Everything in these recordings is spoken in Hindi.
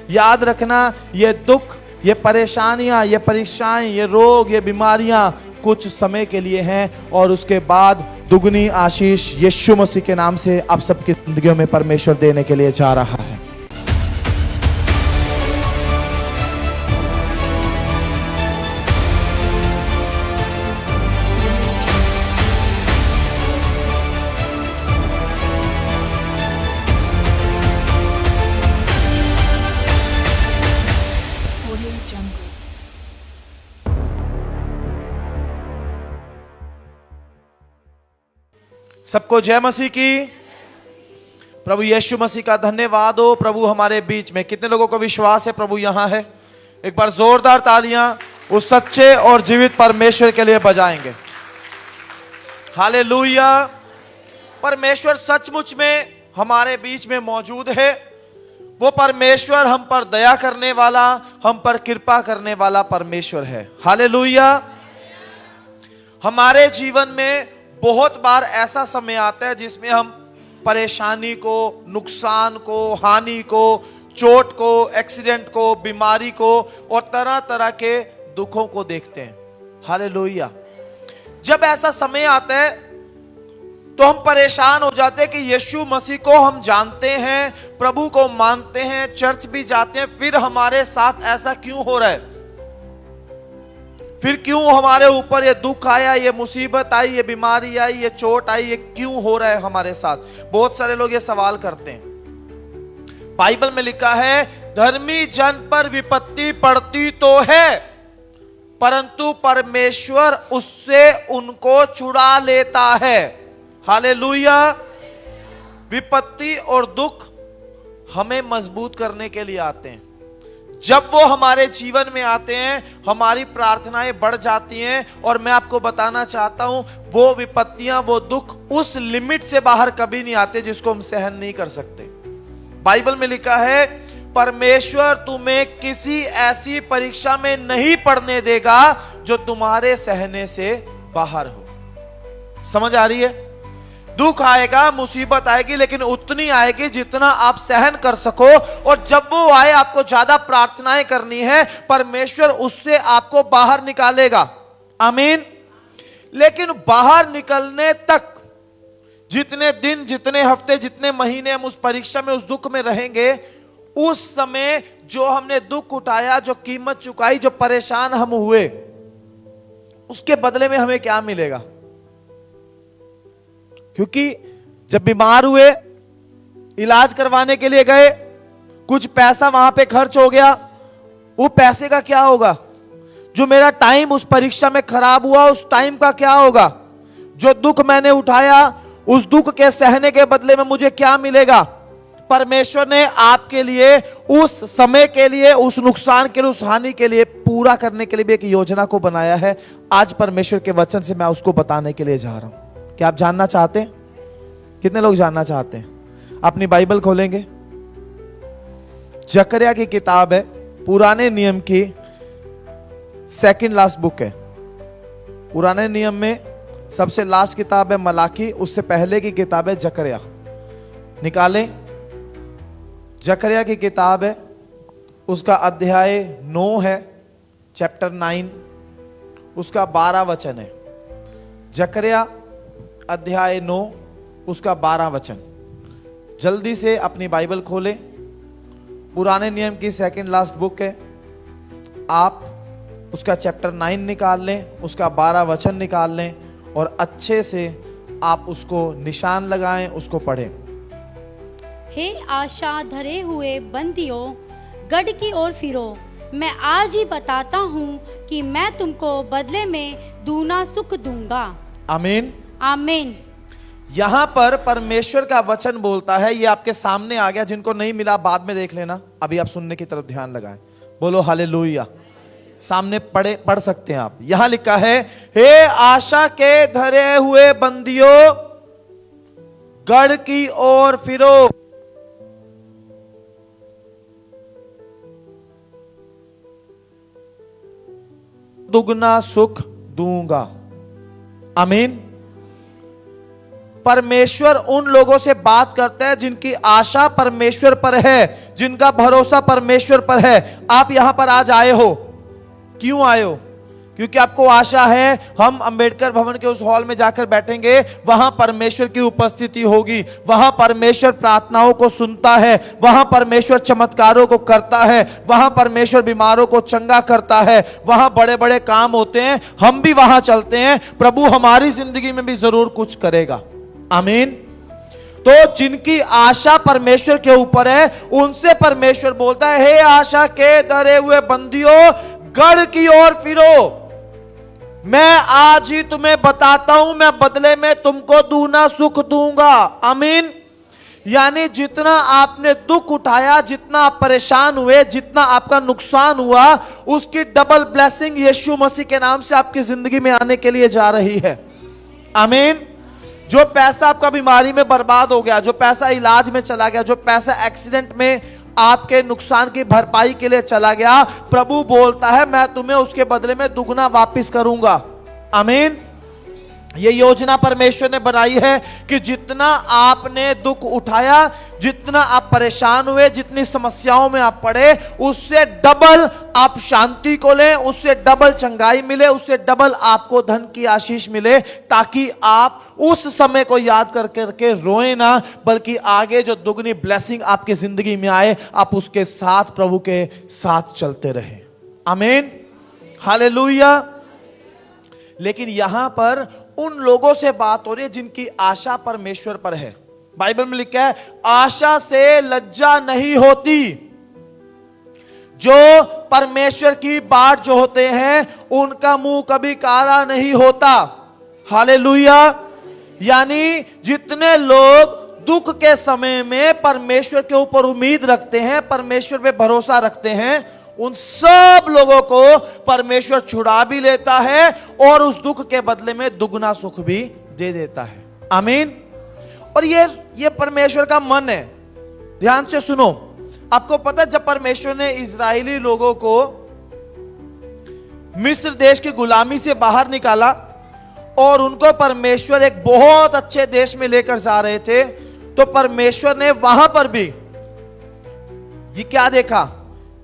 याद रखना, ये दुख, ये परेशानियां, ये परीक्षाएं, ये रोग, ये बीमारियां कुछ समय के लिए हैं और उसके बाद दुगनी आशीष यीशु मसीह के नाम से आप सबकी जिंदगियों में परमेश्वर देने के लिए जा रहा है। सबको जय मसीह की। प्रभु यीशु मसीह का धन्यवाद हो। प्रभु हमारे बीच में, कितने लोगों को विश्वास है प्रभु यहां है? एक बार जोरदार तालियां उस सच्चे और जीवित परमेश्वर के लिए बजाएंगे। हालेलुया। परमेश्वर सचमुच में हमारे बीच में मौजूद है। वो परमेश्वर हम पर दया करने वाला, हम पर कृपा करने वाला परमेश्वर है। हालेलुया। हमारे जीवन में बहुत बार ऐसा समय आता है जिसमें हम परेशानी को, नुकसान को, हानि को, चोट को, एक्सीडेंट को, बीमारी को और तरह तरह के दुखों को देखते हैं। हालेलुया। जब ऐसा समय आता है तो हम परेशान हो जाते हैं कि यीशु मसीह को हम जानते हैं, प्रभु को मानते हैं, चर्च भी जाते हैं, फिर हमारे साथ ऐसा क्यों हो रहा है? फिर क्यों हमारे ऊपर ये दुख आया, ये मुसीबत आई, ये बीमारी आई, ये चोट आई, ये क्यों हो रहा है हमारे साथ? बहुत सारे लोग ये सवाल करते हैं। बाइबल में लिखा है, धर्मी जन पर विपत्ति पड़ती तो है, परंतु परमेश्वर उससे उनको छुड़ा लेता है। हालेलुया। विपत्ति और दुख हमें मजबूत करने के लिए आते हैं। जब वो हमारे जीवन में आते हैं, हमारी प्रार्थनाएं बढ़ जाती हैं और मैं आपको बताना चाहता हूं, वो विपत्तियां, वो दुख उस लिमिट से बाहर कभी नहीं आते जिसको हम सहन नहीं कर सकते। बाइबल में लिखा है, परमेश्वर तुम्हें किसी ऐसी परीक्षा में नहीं पड़ने देगा जो तुम्हारे सहने से बाहर हो। समझ आ रही है? दुख आएगा, मुसीबत आएगी, लेकिन उतनी आएगी जितना आप सहन कर सको, और जब वो आए आपको ज्यादा प्रार्थनाएं करनी है, परमेश्वर उससे आपको बाहर निकालेगा। आमीन। लेकिन बाहर निकलने तक जितने दिन, जितने हफ्ते, जितने महीने हम उस परीक्षा में, उस दुख में रहेंगे, उस समय जो हमने दुख उठाया, जो कीमत चुकाई, जो परेशान हम हुए, उसके बदले में हमें क्या मिलेगा? क्योंकि जब बीमार हुए, इलाज करवाने के लिए गए, कुछ पैसा वहां पे खर्च हो गया, वो पैसे का क्या होगा? जो मेरा टाइम उस परीक्षा में खराब हुआ, उस टाइम का क्या होगा? जो दुख मैंने उठाया, उस दुख के सहने के बदले में मुझे क्या मिलेगा? परमेश्वर ने आपके लिए, उस समय के लिए, उस नुकसान के लिए, उस हानि के लिए पूरा करने के लिए भी एक योजना को बनाया है। आज परमेश्वर के वचन से मैं उसको बताने के लिए जा रहा हूं। क्या आप जानना चाहते हैं? कितने लोग जानना चाहते हैं? अपनी बाइबल खोलेंगे। जकरिया की किताब है, पुराने नियम की सेकंड लास्ट बुक है। पुराने नियम में सबसे लास्ट किताब है मलाकी, उससे पहले की किताब है जकरिया। निकालें। जकरिया की किताब है, उसका अध्याय 9 है, चैप्टर 9, उसका 12 वचन है। जकरिया अध्याय 9, उसका 12 वचन। जल्दी से अपनी बाइबल खोलें। पुराने नियम की सेकंड लास्ट बुक है। आप उसका चैप्टर 9 निकाल लें, उसका 12 वचन निकाल लें और अच्छे से आप उसको निशान लगाएं, उसको पढ़ें। हे आशा धरे हुए बंदियों, गढ़ की ओर फिरो। मैं आज ही बताता हूँ कि मैं तुमको बदले में दूना सुख दूंगा। आमीन। आमीन। यहां पर परमेश्वर का वचन बोलता है, ये आपके सामने आ गया, जिनको नहीं मिला बाद में देख लेना, अभी आप सुनने की तरफ ध्यान लगाएं। बोलो हालेलुया। सामने पढ़ सकते हैं आप। यहां लिखा है, हे आशा के धरे हुए बंदियों, गढ़ की ओर फिरो। दुगना सुख दूंगा। आमीन। परमेश्वर उन लोगों से बात करता है जिनकी आशा परमेश्वर पर है, जिनका भरोसा परमेश्वर पर है, आप यहां पर आज आए हो। क्यों आए हो? क्योंकि आपको आशा है हम अंबेडकर भवन के उस हॉल में जाकर बैठेंगे, वहां परमेश्वर की उपस्थिति होगी, वहां परमेश्वर प्रार्थनाओं को सुनता है, वहां परमेश्वर चमत्कारों को करता है, वहां परमेश्वर बीमारों को चंगा करता है, वहां बड़े बड़े काम होते हैं, हम भी वहां चलते हैं। प्रभु हमारी जिंदगी में भी जरूर कुछ करेगा। आमीन। तो जिनकी आशा परमेश्वर के ऊपर है, उनसे परमेश्वर बोलता है, हे आशा के धरे हुए बंदियों, गढ़ की ओर फिरो। मैं आज ही तुम्हें बताता हूं, मैं बदले में तुमको दूना सुख दूंगा। आमीन। यानी जितना आपने दुख उठाया, जितना आप परेशान हुए, जितना आपका नुकसान हुआ, उसकी डबल ब्लेसिंग यीशु मसीह के नाम से आपकी जिंदगी में आने के लिए जा रही है। आमीन। जो पैसा आपका बीमारी में बर्बाद हो गया, जो पैसा इलाज में चला गया, जो पैसा एक्सीडेंट में आपके नुकसान की भरपाई के लिए चला गया, प्रभु बोलता है मैं तुम्हें उसके बदले में दुगना वापस करूंगा। आमीन। ये योजना परमेश्वर ने बनाई है कि जितना आपने दुख उठाया, जितना आप परेशान हुए, जितनी समस्याओं में आप पड़े, उससे डबल आप शांति को लें, उससे डबल चंगाई मिले, उससे डबल आपको धन की आशीष मिले, ताकि आप उस समय को याद कर करके रोए ना, बल्कि आगे जो दुगनी ब्लेसिंग आपकी जिंदगी में आए, आप उसके साथ, प्रभु के साथ चलते रहे। आमीन। हालेलुया। लेकिन यहां पर उन लोगों से बात हो रही है जिनकी आशा परमेश्वर पर है। बाइबल में लिखा है, आशा से लज्जा नहीं होती। जो परमेश्वर की बाट जो होते हैं, उनका मुंह कभी काला नहीं होता। हालेलुया। यानी जितने लोग दुख के समय में परमेश्वर के ऊपर उम्मीद रखते हैं, परमेश्वर पे भरोसा रखते हैं, उन सब लोगों को परमेश्वर छुड़ा भी लेता है और उस दुख के बदले में दुगना सुख भी दे देता है। आमीन। और ये परमेश्वर का मन है। ध्यान से सुनो। आपको पता है, जब परमेश्वर ने इजरायली लोगों को मिस्र देश की गुलामी से बाहर निकाला और उनको परमेश्वर एक बहुत अच्छे देश में लेकर जा रहे थे, तो परमेश्वर ने वहां पर भी ये क्या देखा?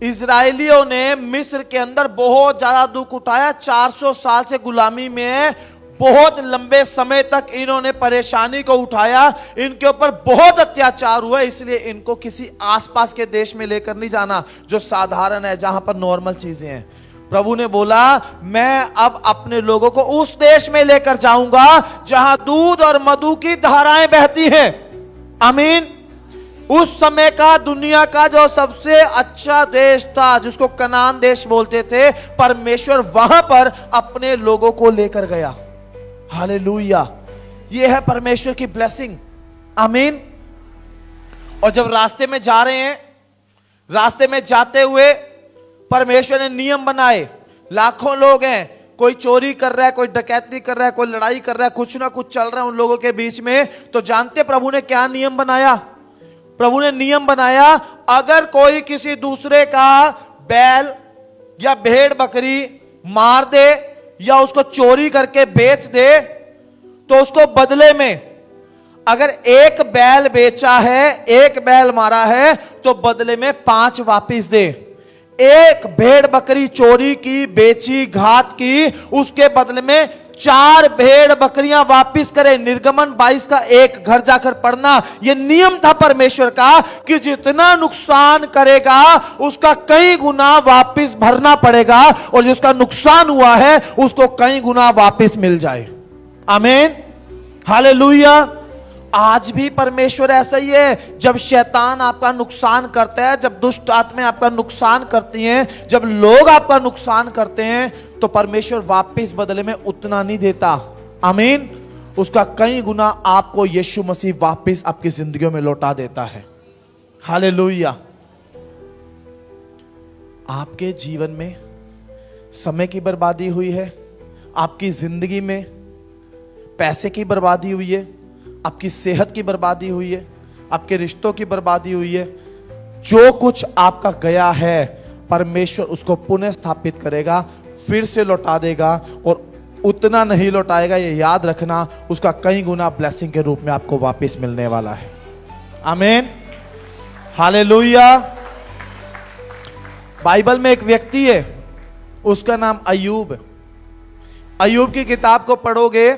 इजरायलियों ने मिस्र के अंदर बहुत ज्यादा दुख उठाया। 400 साल से गुलामी में है, बहुत लंबे समय तक इन्होंने परेशानी को उठाया, इनके ऊपर बहुत अत्याचार हुआ। इसलिए इनको किसी आसपास के देश में लेकर नहीं जाना जो साधारण है, जहां पर नॉर्मल चीजें हैं। प्रभु ने बोला, मैं अब अपने लोगों को उस देश में लेकर जाऊंगा जहां दूध और मधु की धाराएं बहती हैं। आमीन। उस समय का दुनिया का जो सबसे अच्छा देश था, जिसको कनान देश बोलते थे, परमेश्वर वहां पर अपने लोगों को लेकर गया। हालेलुया। यह है परमेश्वर की ब्लेसिंग। आमीन। और जब रास्ते में जा रहे हैं, रास्ते में जाते हुए परमेश्वर ने नियम बनाए। लाखों लोग हैं, कोई चोरी कर रहा है, कोई डकैती कर रहा है, कोई लड़ाई कर रहा है, कुछ ना कुछ चल रहा है उन लोगों के बीच में। तो जानते प्रभु ने क्या नियम बनाया? प्रभु ने नियम बनाया, अगर कोई किसी दूसरे का बैल या भेड़ बकरी मार दे या उसको चोरी करके बेच दे, तो उसको बदले में, अगर एक बैल बेचा है, एक बैल मारा है, तो बदले में 5 वापिस दे। एक भेड़ बकरी चोरी की, बेची, घात की, उसके बदले में 4 भेड़ बकरियां वापिस करे। निर्गमन 22 का 1 घर जाकर पढ़ना। यह नियम था परमेश्वर का कि जितना नुकसान करेगा उसका कई गुना वापिस भरना पड़ेगा, और जिसका नुकसान हुआ है उसको कई गुना वापिस मिल जाए। आमीन। हालेलुया। आज भी परमेश्वर ऐसा ही है। जब शैतान आपका नुकसान करता है, जब दुष्ट आत्माएं आपका नुकसान करती हैं, जब लोग आपका नुकसान करते हैं, तो परमेश्वर वापस बदले में उतना नहीं देता। आमीन। उसका कई गुना आपको यीशु मसीह वापस आपकी जिंदगियों में लौटा देता है। हालेलुया। आपके जीवन में समय की बर्बादी हुई है, आपकी जिंदगी में पैसे की बर्बादी हुई है, आपकी सेहत की बर्बादी हुई है, आपके रिश्तों की बर्बादी हुई है। जो कुछ आपका गया है, परमेश्वर उसको पुनः स्थापित करेगा, फिर से लौटा देगा, और उतना नहीं लौटाएगा, ये याद रखना, उसका कई गुना ब्लेसिंग के रूप में आपको वापस मिलने वाला है। आमीन। हालेलुया। बाइबल में एक व्यक्ति है, उसका नाम अय्यूब है। अय्यूब की किताब को पढ़ोगे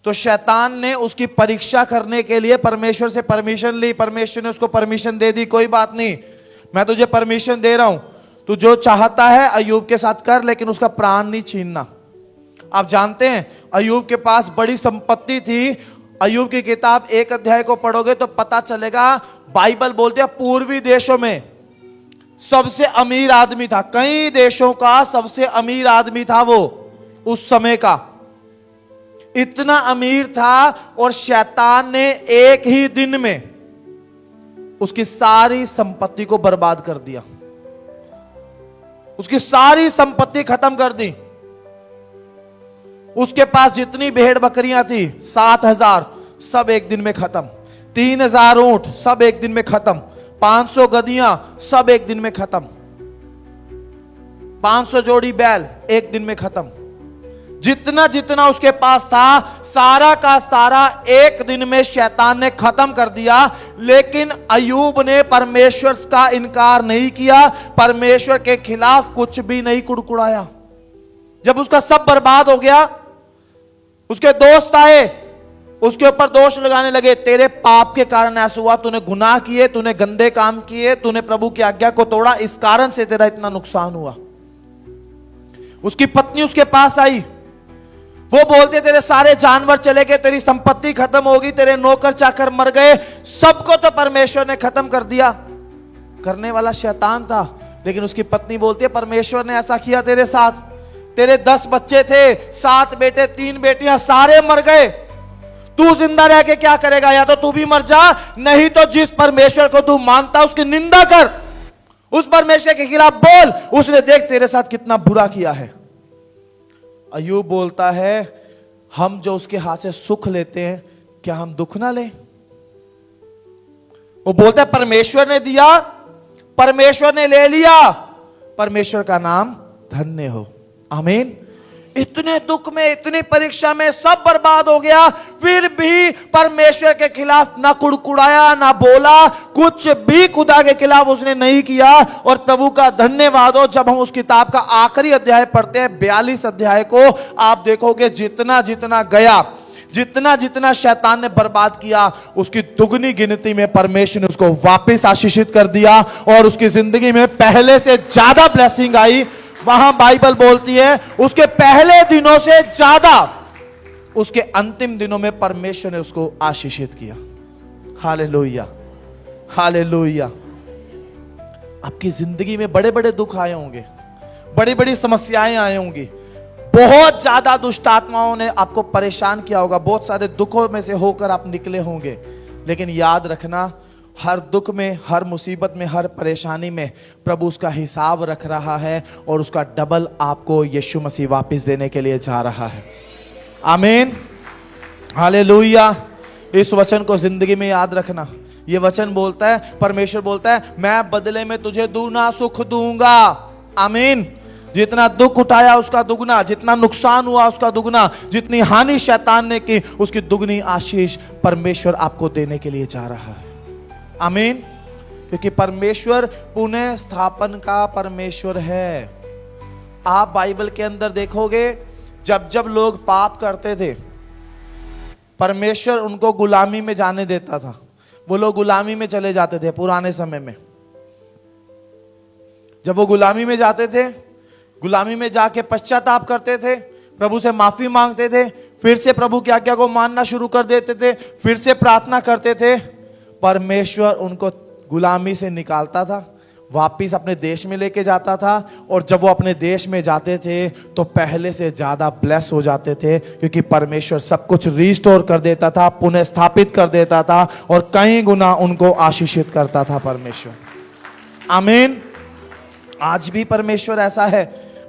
तो शैतान ने उसकी परीक्षा करने के लिए परमेश्वर से परमिशन ली। परमेश्वर ने उसको परमिशन दे दी, कोई बात नहीं, मैं तुझे परमिशन दे रहा हूं, तू जो चाहता है अय्यूब के साथ कर, लेकिन उसका प्राण नहीं छीनना। आप जानते हैं अय्यूब के पास बड़ी संपत्ति थी। अय्यूब की किताब 1 अध्याय को पढ़ोगे तो पता चलेगा, बाइबल बोलते हैं पूर्वी देशों में सबसे अमीर आदमी था, कई देशों का सबसे अमीर आदमी था वो उस समय का, इतना अमीर था। और शैतान ने एक ही दिन में उसकी सारी संपत्ति को बर्बाद कर दिया, उसकी सारी संपत्ति खत्म कर दी। उसके पास जितनी भेड़ बकरियां थी 7,000 सब एक दिन में खत्म, 3,000 ऊंट सब एक दिन में खत्म, 500 गधियां सब एक दिन में खत्म, 500 जोड़ी बैल एक दिन में खत्म। जितना जितना उसके पास था सारा का सारा एक दिन में शैतान ने खत्म कर दिया। लेकिन अय्यूब ने परमेश्वर का इनकार नहीं किया, परमेश्वर के खिलाफ कुछ भी नहीं कुड़कुड़ाया। जब उसका सब बर्बाद हो गया, उसके दोस्त आए, उसके ऊपर दोष लगाने लगे, तेरे पाप के कारण ऐसा हुआ, तूने गुनाह किए, तूने गंदे काम किए, तूने प्रभु की आज्ञा को तोड़ा, इस कारण से तेरा इतना नुकसान हुआ। उसकी पत्नी उसके पास आई, वो बोलते तेरे सारे जानवर चले गए, तेरी संपत्ति खत्म होगी, तेरे नौकर चाकर मर गए, सबको तो परमेश्वर ने खत्म कर दिया। करने वाला शैतान था, लेकिन उसकी पत्नी बोलती है परमेश्वर ने ऐसा किया तेरे साथ, तेरे 10 बच्चे थे, 7 बेटे 3 बेटियां सारे मर गए, तू जिंदा रह के क्या करेगा? या तो तू भी मर जा, नहीं तो जिस परमेश्वर को तू मानता उसकी निंदा कर, उस परमेश्वर के खिलाफ बोल, उसने देख तेरे साथ कितना बुरा किया है। अय्यूब बोलता है हम जो उसके हाथ से सुख लेते हैं क्या हम दुख ना लें? वो बोलता है परमेश्वर ने दिया, परमेश्वर ने ले लिया, परमेश्वर का नाम धन्य हो। आमीन। इतने दुख में, इतनी परीक्षा में सब बर्बाद हो गया, फिर भी परमेश्वर के खिलाफ ना कुड़कुड़ाया, ना बोला, कुछ भी खुदा के खिलाफ उसने नहीं किया। और प्रभु का धन्यवाद हो, जब हम उस किताब का आखिरी अध्याय पढ़ते हैं 42 अध्याय को, आप देखोगे जितना जितना गया, जितना जितना शैतान ने बर्बाद किया, उसकी दुगनी गिनती में परमेश्वर ने उसको वापस आशीषित कर दिया और उसकी जिंदगी में पहले से ज्यादा ब्लेसिंग आई। वहां बाइबल बोलती है उसके पहले दिनों से ज्यादा उसके अंतिम दिनों में परमेश्वर ने उसको आशीषित किया। Hallelujah, hallelujah. आपकी जिंदगी में बड़े बड़े दुख आए होंगे, बड़ी बड़ी समस्याएं आई होंगी, बहुत ज्यादा दुष्ट आत्माओं ने आपको परेशान किया होगा, बहुत सारे दुखों में से होकर आप निकले होंगे। लेकिन याद रखना, हर दुख में, हर मुसीबत में, हर परेशानी में प्रभु उसका हिसाब रख रहा है और उसका डबल आपको यीशु मसीह वापस देने के लिए जा रहा है। आमीन, हालेलुया। इस वचन को जिंदगी में याद रखना। ये वचन बोलता है, परमेश्वर बोलता है मैं बदले में तुझे दूना सुख दूंगा। आमीन। जितना दुख उठाया उसका दुगना, जितना नुकसान हुआ उसका दुगना, जितनी हानि शैतान ने की उसकी दुगनी आशीष परमेश्वर आपको देने के लिए जा रहा है। आमीन। क्योंकि परमेश्वर पुनः स्थापन का परमेश्वर है। आप बाइबल के अंदर देखोगे, जब जब लोग पाप करते थे परमेश्वर उनको गुलामी में जाने देता था, वो लोग गुलामी में चले जाते थे। पुराने समय में जब वो गुलामी में जाते थे, गुलामी में जाके पश्चाताप करते थे, प्रभु से माफी मांगते थे, फिर से प्रभु की आज्ञा को मानना शुरू कर देते थे, फिर से प्रार्थना करते थे, परमेश्वर उनको गुलामी से निकालता था, वापिस अपने देश में लेके जाता था। और जब वो अपने देश में जाते थे तो पहले से ज्यादा ब्लेस हो जाते थे, क्योंकि परमेश्वर सब कुछ रिस्टोर कर देता था, पुनः स्थापित कर देता था और कई गुना उनको आशीषित करता था परमेश्वर। आमीन। आज भी परमेश्वर ऐसा है,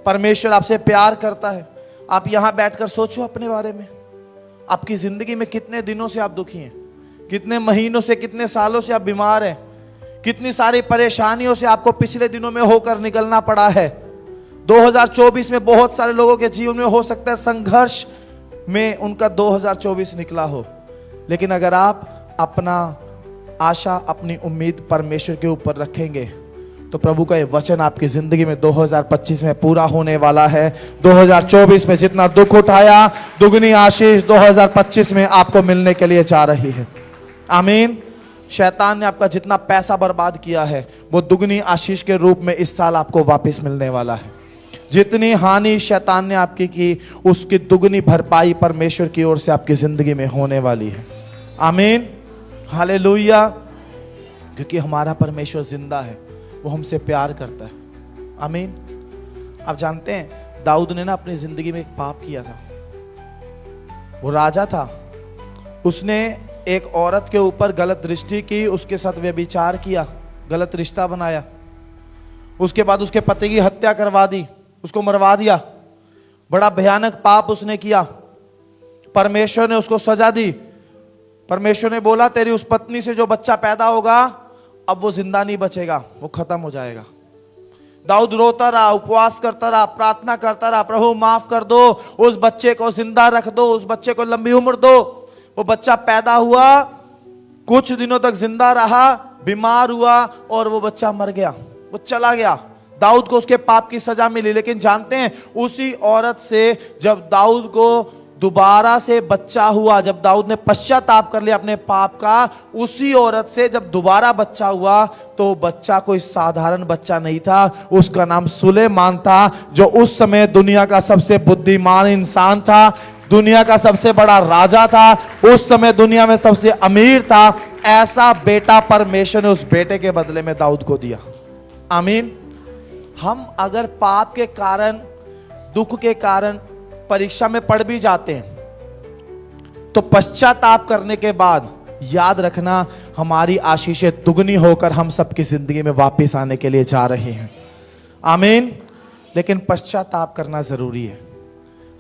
परमेश्वर आपसे प्यार करता है। आप यहां बैठकर सोचो अपने बारे में, आपकी जिंदगी में कितने दिनों से आप दुखी हैं, कितने महीनों से, कितने सालों से आप बीमार हैं, कितनी सारी परेशानियों से आपको पिछले दिनों में होकर निकलना पड़ा है। 2024 में बहुत सारे लोगों के जीवन में हो सकता है संघर्ष में उनका 2024 निकला हो, लेकिन अगर आप अपना आशा, अपनी उम्मीद परमेश्वर के ऊपर रखेंगे तो प्रभु का ये वचन आपकी जिंदगी में 2025 में पूरा होने वाला है। 2024 में जितना दुख उठाया, दुगनी आशीष 2025 में आपको मिलने के लिए जा रही है। आमीन। शैतान ने आपका जितना पैसा बर्बाद किया है, वो दुगनी आशीष के रूप में इस साल आपको वापस मिलने वाला है। जितनी हानि शैतान ने आपकी की, उसकी दुगनी भरपाई परमेश्वर की ओर से आपकी जिंदगी में होने वाली है। आमीन, हालेलुया। क्योंकि हमारा परमेश्वर जिंदा है, वो हमसे प्यार करता है। आमीन। आप जानते हैं, दाऊद ने ना अपनी जिंदगी में एक पाप किया था। वो राजा था, उसने एक औरत के ऊपर गलत दृष्टि की, उसके साथ व्यभिचार किया, गलत रिश्ता बनाया। उसके बाद उसके पति की हत्या करवा दी, उसको मरवा दिया। बड़ा भयानक पाप उसने किया। परमेश्वर ने उसको सजा दी। परमेश्वर ने बोला, तेरी उस पत्नी से जो बच्चा पैदा होगा, अब वो जिंदा नहीं बचेगा, वो खत्म हो जाएगा। दाऊद रोता रहा, उपवास करता रहा, प्रार्थना करता रहा, प्रभु माफ कर दो, उस बच्चे को जिंदा रख दो, उस बच्चे को लंबी उम्र दो। वो बच्चा पैदा हुआ, कुछ दिनों तक जिंदा रहा, बीमार हुआ और वो बच्चा मर गया, वो चला गया। दाऊद को उसके पाप की सजा मिली। लेकिन जानते हैं, उसी औरत से जब दाऊद को दोबारा से बच्चा हुआ, जब दाऊद ने पश्चाताप कर लिया अपने पाप का, उसी औरत से जब दोबारा बच्चा हुआ, तो बच्चा कोई साधारण बच्चा नहीं था। उसका नाम सुलेमान था, जो उस समय दुनिया का सबसे बुद्धिमान इंसान था, दुनिया का सबसे बड़ा राजा था, उस समय दुनिया में सबसे अमीर था। ऐसा बेटा परमेश्वर ने उस बेटे के बदले में दाऊद को दिया। आमीन। हम अगर पाप के कारण, दुख के कारण परीक्षा में पढ़ भी जाते हैं, तो पश्चाताप करने के बाद याद रखना, हमारी आशीषें दुगनी होकर हम सबकी जिंदगी में वापस आने के लिए जा रहे हैं। आमीन। लेकिन पश्चाताप करना जरूरी है।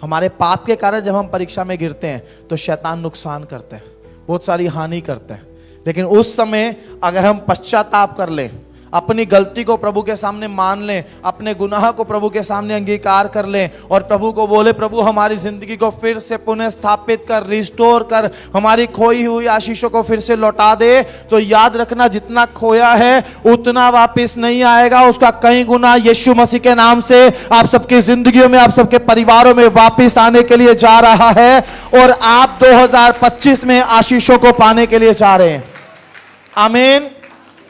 हमारे पाप के कारण जब हम परीक्षा में गिरते हैं, तो शैतान नुकसान करते हैं, बहुत सारी हानि करते हैं। लेकिन उस समय अगर हम पश्चाताप कर लें, अपनी गलती को प्रभु के सामने मान लें, अपने गुनाह को प्रभु के सामने अंगीकार कर लें और प्रभु को बोले, प्रभु हमारी जिंदगी को फिर से पुनः स्थापित कर, रिस्टोर कर, हमारी खोई हुई आशीषों को फिर से लौटा दे, तो याद रखना, जितना खोया है उतना वापस नहीं आएगा। उसका कई गुना यीशु मसीह के नाम से आप सबकी जिंदगियों में, आप सबके परिवारों में वापस आने के लिए जा रहा है। और आप 2025 में आशीषों को पाने के लिए जा रहे हैं। आमीन,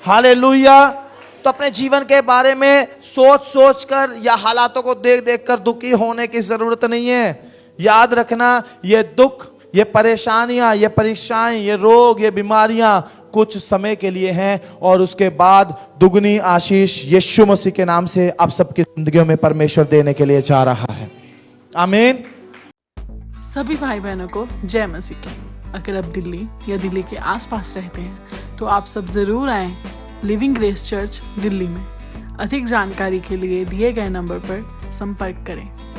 हालेलुया। तो अपने जीवन के बारे में सोच सोच कर या हालातों को देख देख कर दुखी होने की जरूरत नहीं है। याद रखना, ये दुख, ये परेशानियां, ये परीक्षाएं, ये रोग, ये बीमारियां कुछ समय के लिए हैं, और उसके बाद दुगनी आशीष यीशु मसीह के नाम से आप सबकी जिंदगियों में परमेश्वर देने के लिए जा रहा है। आमीन। सभी भाई बहनों को जय मसीह की। अगर आप दिल्ली या दिल्ली के आसपास रहते हैं, तो आप सब जरूर आएं लिविंग ग्रेस चर्च दिल्ली में। अधिक जानकारी के लिए दिए गए नंबर पर संपर्क करें।